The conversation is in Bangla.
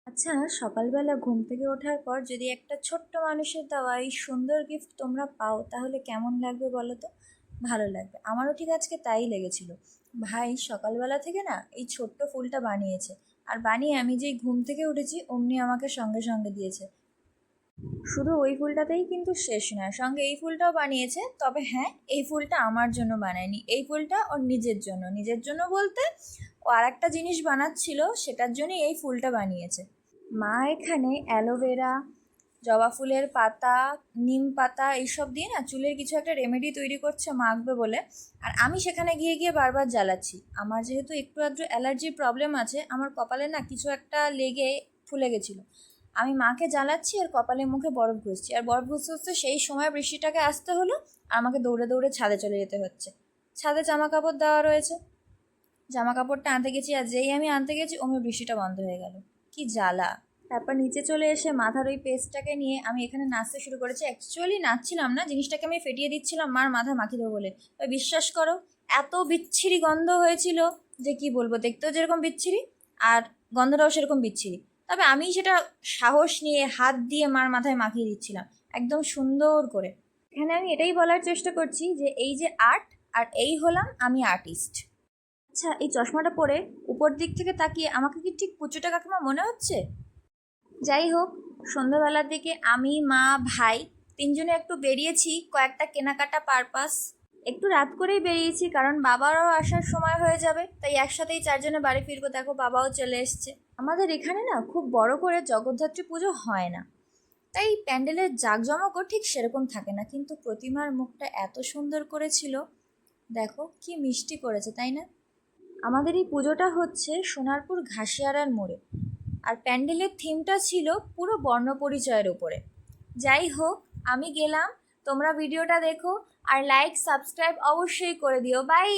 আচ্ছা, সকালবেলা ঘুম থেকে ওঠার পর যদি একটা ছোট্ট মানুষের দেওয়া এই সুন্দর গিফট তোমরা পাও তাহলে কেমন লাগবে বলো তো? ভালো লাগবে। আমারও ঠিক আজকে তাই লেগেছিল। ভাই সকালবেলা থেকে না এই ছোট্ট ফুলটা বানিয়েছে, আর বানিয়ে আমি যেই ঘুম থেকে উঠেছি অমনি আমাকে সঙ্গে সঙ্গে দিয়েছে। শুধু ওই ফুলটাতেই কিন্তু শেষ নয়, সঙ্গে এই ফুলটাও বানিয়েছে। তবে হ্যাঁ, এই ফুলটা আমার জন্য বানায়নি, এই ফুলটা ওর নিজের জন্য। নিজের জন্য বলতে ও আর একটা জিনিস বানাচ্ছিল, সেটার জন্যই এই ফুলটা বানিয়েছে। মা এখানে অ্যালোভেরা, জবা ফুলের পাতা, নিম পাতা এইসব দিয়ে না চুলের কিছু একটা রেমেডি তৈরি করছে মাখবে বলে। আর আমি সেখানে গিয়ে গিয়ে বারবার জ্বালাচ্ছি। আমার যেহেতু একটু আধটু অ্যালার্জির প্রবলেম আছে, আমার কপালে না কিছু একটা লেগে ফুলে গেছিলো। আমি মাকে জ্বালাচ্ছি আর কপালে মুখে বরফ ঘষছি, আর বরফ ঘষতে ঘষতে সেই সময় বৃষ্টিটাকে আসতে হলো। আর আমাকে দৌড়ে দৌড়ে ছাদে চলে যেতে হচ্ছে। ছাদে জামা কাপড় দেওয়া রয়েছে, জামা কাপড়টা আনতে গেছি, আর যেই আমি আনতে গেছি অমনি বৃষ্টিটা বন্ধ হয়ে গেল। কি জ্বালা! তারপর নিচে চলে এসে মাথার ওই পেস্টটাকে নিয়ে আমি এখানে নাচতে শুরু করেছি। অ্যাকচুয়ালি নাচছিলাম না, জিনিসটাকে আমি ফেটিয়ে দিচ্ছিলাম মার মাথায় মাখিয়ে দেবো বলে। বিশ্বাস করো, এত বিচ্ছিরি গন্ধ হয়েছিল যে কি বলবো, দেখতেও যেরকম বিচ্ছিরি আর গন্ধটাও সেরকম বিচ্ছিরি। তবে আমি সেটা সাহস নিয়ে হাত দিয়ে মার মাথায় মাখিয়ে দিচ্ছিলাম একদম সুন্দর করে। এখানে আমি এটাই বলার চেষ্টা করছি যে এই যে আর্ট, আর এই হলাম আমি আর্টিস্ট। আচ্ছা, এই চশমাটা পরে উপর দিক থেকে তাকিয়ে আমাকে কি ঠিক পুচুটা কাকিমা মনে হচ্ছে? যাই হোক, সন্ধ্যাবেলার দিকে আমি, মা, ভাই তিনজনে একটু বেরিয়েছি কয়েকটা কেনাকাটা পারপাস। একটু রাত করেই বেরিয়েছি, কারণ বাবারও আসার সময় হয়ে যাবে, তাই একসাথেই চারজনে বাড়ি ফিরবো। দেখো বাবাও চলে এসছে। আমাদের এখানে না খুব বড় করে জগদ্ধাত্রী পুজো হয় না, তাই প্যান্ডেলের জাঁকজমকও ঠিক সেরকম থাকে না, কিন্তু প্রতিমার মুখটা এত সুন্দর করেছিল। দেখো কি মিষ্টি করেছে, তাই না? আমাদের এই পুজোটা হচ্ছে সোনারপুর ঘাসিয়ারার মোড়ে, আর প্যান্ডেলের থিমটা ছিল পুরো বর্ণপরিচয়ের উপরে। যাই হোক, আমি গেলাম, তোমরা ভিডিওটা দেখো আর লাইক সাবস্ক্রাইব অবশ্যই করে দিও। বাই।